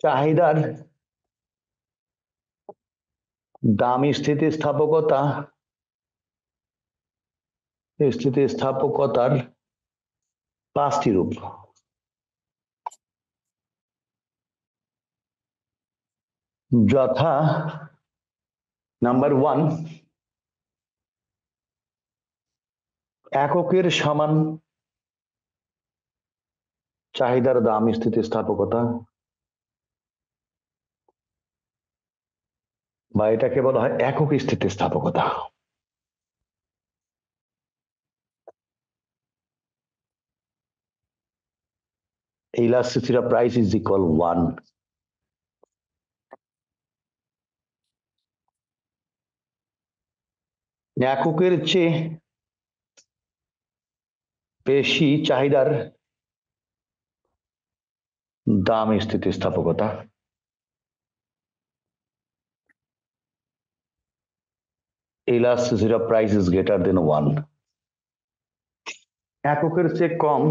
চাহিদার দাম স্থিতিস্থাপকতার 5টি রূপ। যথা নাম্বার 1, এককের সমান চাহিদার দাম স্থিতিস্থাপকতা, বা এটাকে বলা হয় একক স্থিতিস্থাপকতা। Elasticity of price is equal 1. এককের চেয়ে বেশি চাহিদার দাম স্থিতিস্থাপকতা। Elasticity of price is greater than 1. এককের চেয়ে কম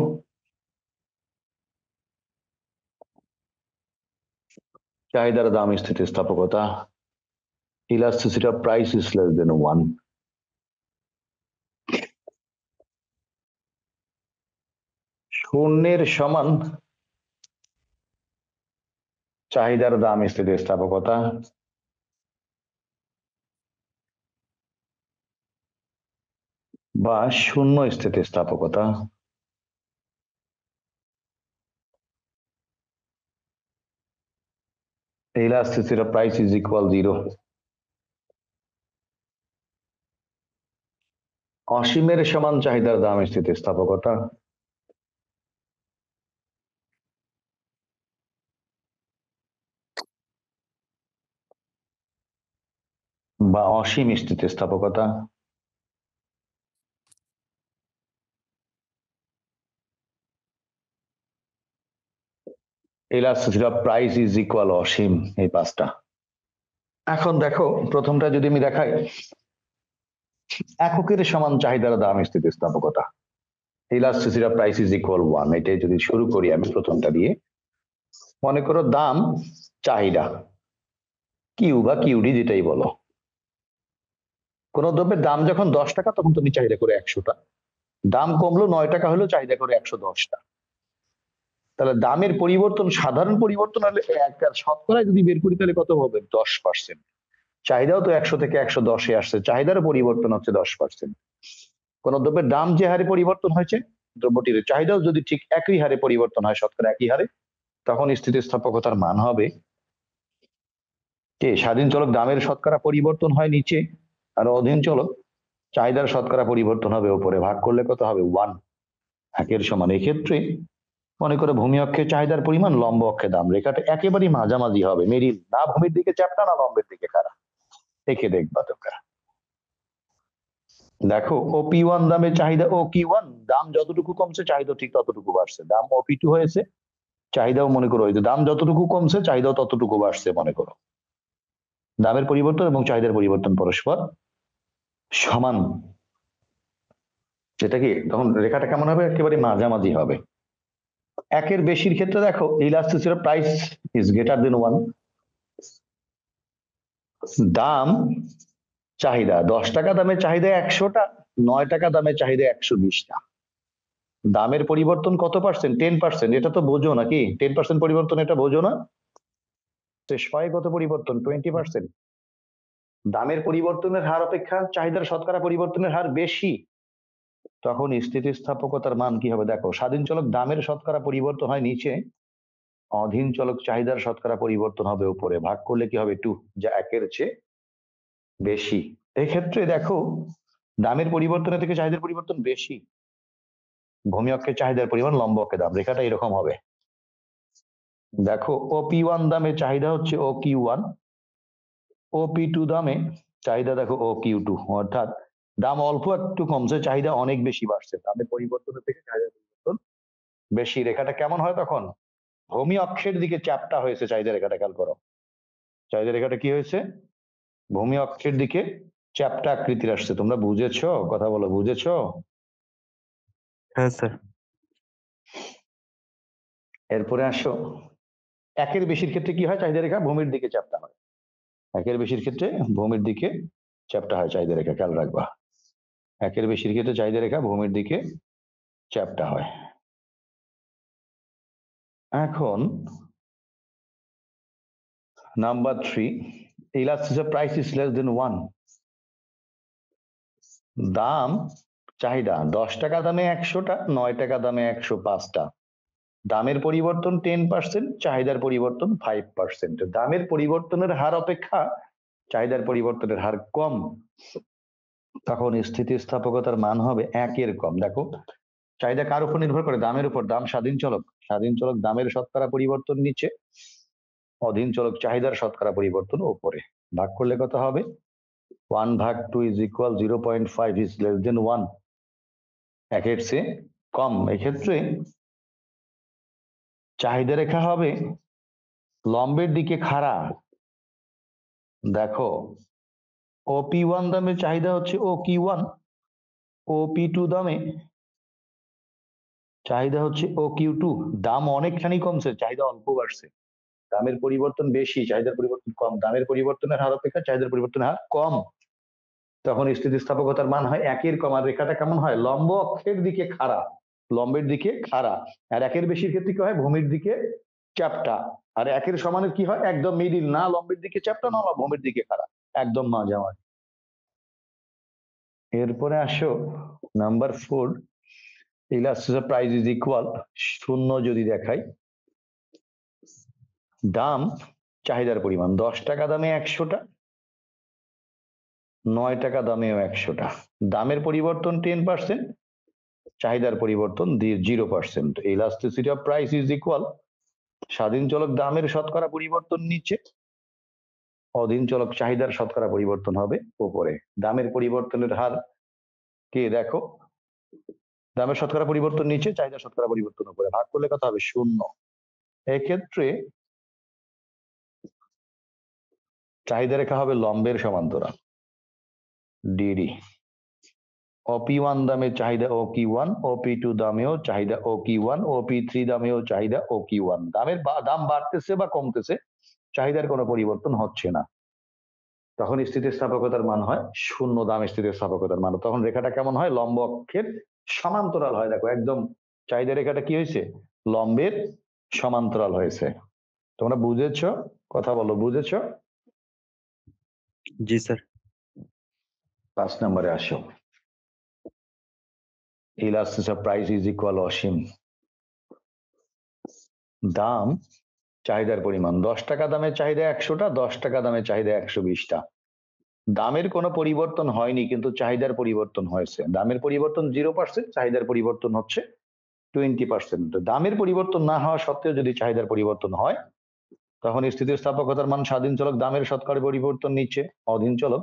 চাহিদার দাম স্থিতিস্থাপকতা। Elasticity of price is less than 1. শূন্যের সমান চাহিদার দাম স্থিতিস্থাপকতা। বা শূন্য স্থিতিস্থাপকতা। Elasticity of price is equal 0. অসীমের সমান চাহিদার দাম স্থিতিস্থাপকতা। বা অসীম স্থিতিস্থাপকতা। Elasticity of price is equal অসীম। এই 5টা। এখন দেখো প্রথমটা যদি আমি দেখাই, এককের সমান চাহিদার দাম স্থিতিস্থাপকতা। Elasticity of price is equal 1. এটাই যদি শুরু করি আমি প্রথমটা দিয়ে, মনে করো দাম চাহিদা কিউ বা কিউডি যেটাই বলো, কোন দ্রব্যের দাম যখন 10 টাকা তখন তুমি চাহিদা করে 100টা, দাম কমলো 9 টাকা হলেও চাহিদা করে 110টা। তাহলে দামের পরিবর্তন, সাধারণ পরিবর্তন হলে শতকরায় যদি বের করি তাহলে কত হবে? 10%। চাহিদাও তো 100 থেকে 110-এ আসছে, চাহিদারও পরিবর্তন হচ্ছে 10%। কোন দ্রব্যের দাম যে হারে পরিবর্তন হয়েছে, দ্রব্যটির চাহিদাও যদি ঠিক একই হারে পরিবর্তন হয়, শতকরা একই হারে, তখন স্থিতিস্থাপকতার মান হবে স্বাধীন চলক দামের শতকরা পরিবর্তন হয় নিচে, আর অধীন চলক চাহিদার শতকরা পরিবর্তন হবে উপরে। ভাগ করলে কত হবে? 1, 1-এর সমান। এক্ষেত্রে মনে করে ভূমি অক্ষে চাহিদার পরিমাণ, লম্ব অক্ষে দাম, রেখাটা একেবারেই মাঝামাঝি হবে, মেরিল, না ভূমির দিকে চ্যাপ্টা না লম্বের দিকে খাড়া। দেখে দেখবা তোমরা। দেখো OP1 দামে চাহিদা, OQ1 দাম যতটুকু কমছে চাহিদা ঠিক ততটুকু বাড়ছে। দাম OP2 হয়েছে, চাহিদাও মনে করো ওই যে দাম যতটুকু কমছে চাহিদাও ততটুকু বাড়ছে। মনে করো দামের পরিবর্তন এবং চাহিদার পরিবর্তন পরস্পর সমান, যেটা কি তখন রেখাটা কেমন হবে? একেবারে মাঝামাঝি হবে। একের বেশির ক্ষেত্রে দেখো elasticity of price is greater than 1। দাম চাহিদা 10 টাকা দামের চাহিদা 100টা, 9 টাকা দামের চাহিদা 120টা। দামের পরিবর্তন কত পার্সেন্ট? 10%। এটা তো বোঝো নাকি? 10% পরিবর্তন, এটা বোঝো না? শয়ে কত পরিবর্তন? 20%। দামের পরিবর্তনের হার অপেক্ষা চাহিদার শতকরা পরিবর্তনের হার বেশি, তখন স্থিতিস্থাপকতার মান কি হবে? দেখো স্বাধীন চলক দামের শতকরা পরিবর্তন হয় নিচে, অধীন চলক চাহিদার শতকরা পরিবর্তন হবে উপরে। ভাগ করলে কি হবে? 2, যা 1-এর চেয়ে বেশি। এক্ষেত্রে দেখো দামের পরিবর্তনের থেকে চাহিদার পরিবর্তন বেশি, ভূমি অক্ষে চাহিদার পরিমাণ, লম্ব অক্ষে দাম, রেখাটা এরকম হবে। দেখো OP1 দামে চাহিদা হচ্ছে OQ1, OP2 দামে চাহিদা দেখো OQ2। অর্থাৎ দাম অল্প একটু কমছে, চাহিদা অনেক বেশি বাড়ছে। দামের পরিবর্তনের থেকে চাহিদার পরিবর্তন বেশি। রেখাটা কেমন হয় তখন? ভূমি অক্ষের দিকে চ্যাপ্টা হয়েছে চাহিদা রেখাটা, খেয়াল করো। চাহিদা রেখাটা কি হয়েছে? ভূমি অক্ষের দিকে চ্যাপ্টা আকৃতির আসছে। তোমরা বুঝেছো? কথা বলো, বুঝেছো? হ্যাঁ স্যার। এরপরে আসো একের বেশির ক্ষেত্রে কি হয়? চাহিদা রেখা ভূমির দিকে চ্যাপ্টা হয়। একের বেশির ক্ষেত্রে ভূমির দিকে চ্যাপ্টা হয় চাহিদা রেখা, খেয়াল রাখবা। একের বেশির ক্ষেত্রে চাহিদা রেখা ভূমির দিকে চ্যাপ্টা হয়। এখন number 3, elasticity price is less than 1. দাম চাহিদা 10 টাকা দামে 100টা, 9 টাকা দামে 105টা। দামের পরিবর্তন 10%, চাহিদার পরিবর্তন 5%। দামের পরিবর্তনের হার অপেক্ষা চাহিদার পরিবর্তনের হার কম, তখন স্থিতিস্থাপকতার মান হবে 1-এর কম। দেখো চাহিদা কার উপর নির্ভর করে? দামের উপর। দাম স্বাধীন চলক, স্বাধীন চলক দামের শতকরা পরিবর্তন নিচে, অধীন চলক চাহিদার শতকরা পরিবর্তন উপরে। ভাগ করলে কত হবে? 1/2 is equal 0.5 is less than 1, একের চেয়ে কম। এক্ষেত্রে চাহিদা রেখা হবে লম্বের দিকে খাড়া। দেখো OP1 দামে চাহিদা হচ্ছে OQ1, OP2 দামে চাহিদা হচ্ছে OQ2। দাম অনেকখানি কমছে, চাহিদা অল্প বাড়ছে। দামের পরিবর্তন বেশি, চাহিদার পরিবর্তন কম। দামের পরিবর্তনের হার অপেক্ষা চাহিদার পরিবর্তনের হার কম, তখন স্থিতিস্থাপকতার মান হয় 1-এর কম। আর রেখাটা কেমন হয়? লম্ব অক্ষের দিকে খাড়া, লম্বের দিকে খাড়া। আর একের বেশির ক্ষেত্রে কি হয়? ভূমির দিকে চ্যাপ্টা। আর একের সমানের কি হয়? একদম মিডিল, না লম্বের দিকে চ্যাপ্টা না ভূমির দিকে খাড়া, একদম মাঝামাঝি। এরপরে আসো number 4, elasticity price is equal, শূন্য যদি দেখাই, দাম চাহিদার পরিমাণ 10 টাকা দামে 100টা, 9 টাকা দামেও 100টা। দামের পরিবর্তন 10%, চাহিদার পরিবর্তন 0%। Elasticity of price is equal, স্বাধীন চলক দামের শতকরা পরিবর্তন নিচে, অধীন চলক চাহিদার শতকরা পরিবর্তন হবে উপরে। দামের পরিবর্তনের হার কে? দেখো দামের শতকরা পরিবর্তন নিচে, চাহিদার শতকরা পরিবর্তন উপরে। ভাগ করলে কত হবে? 0। এক্ষেত্রে চাহিদা রেখা হবে লম্বের সমান্তরাল, ডিডি। OP1 দামে চাহিদা OQ1, OP2 দামেও চাহিদা OQ1, OP3 দামেও চাহিদা OQ1। দাম বাড়তেছে বা কমতেছে, চাহিদার কোনো পরিবর্তন হচ্ছে না, তখন স্থিতিস্থাপকতার মান হয় 0। দাম স্থিতিস্থাপকতার মান। তখন রেখাটা কেমন হয়? লম্ব অক্ষের সমান্তরাল হয়। দেখো একদম চাহিদা রেখাটা কি হয়েছে? লম্বের সমান্তরাল হয়েছে। তোমরা বুঝেছো? কথা বলো, বুঝেছো? জি স্যার। 5 নম্বরে আসো, elasticity of price is equal অসীম। দাম চাহিদার পরিমাণ 10 টাকা দামে চাহিদা 100টা, 10 টাকা দামে চাহিদা 120টা। দামের কোনো পরিবর্তন হয়নি, কিন্তু চাহিদার পরিবর্তন হয়েছে। দামের পরিবর্তন 0%, চাহিদার পরিবর্তন হচ্ছে 20%। দামের পরিবর্তন না হওয়া সত্ত্বেও যদি চাহিদার পরিবর্তন হয়, তখন স্থিতিস্থাপকতার মান স্বাধীন চলক দামের শতকরা পরিবর্তন নিচে, অধীন চলক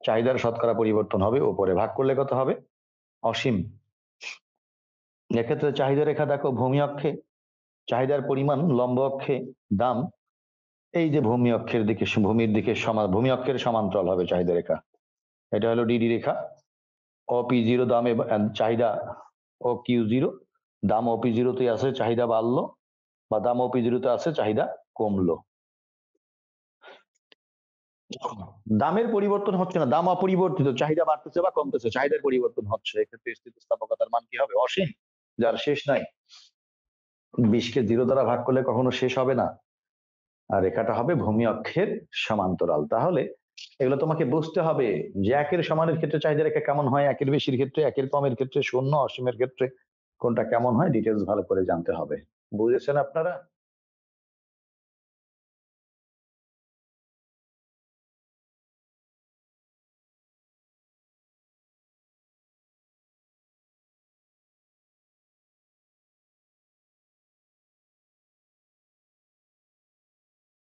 চাহিদার শতকরা পরিবর্তন হবে উপরে। ভাগ করলে কত হবে? অসীম। এক্ষেত্রে চাহিদা রেখা দেখো ভূমি অক্ষে, চাহিদার পরিমাণ লম্ব অক্ষে, দাম এই যে ভূমি অক্ষের দিকে, ভূমির দিকে ভূমি অক্ষের সমান্তরাল হবে চাহিদা রেখা। এটা হলো ডিডি রেখা। OP0 দামে চাহিদা OQ0, দাম OP0 তে আছে, চাহিদা বাড়লো, বা দাম OP0 তে আছে, চাহিদা কমলো। দামের পরিবর্তন হচ্ছে না, দাম অপরিবর্তিত, চাহিদা বাড়তেছে বা কমতেছে, চাহিদার পরিবর্তন হচ্ছে। এক্ষেত্রে স্থিতিস্থাপকতার মান কি হবে? অসীম, যার শেষ নাই। 20কে 0 দ্বারা ভাগ করলে কখনো শেষ হবে না। আর রেখাটা হবে ভূমি অক্ষের সমান্তরাল। তাহলে এগুলো তোমাকে বুঝতে হবে যে একের সমানের ক্ষেত্রে চাহিদা রেখা কেমন হয়, একের বেশির ক্ষেত্রে, একের কমের ক্ষেত্রে 0, অসীমের ক্ষেত্রে কোনটা কেমন হয়, ডিটেলস ভালো করে জানতে হবে। বুঝেছেন আপনারা?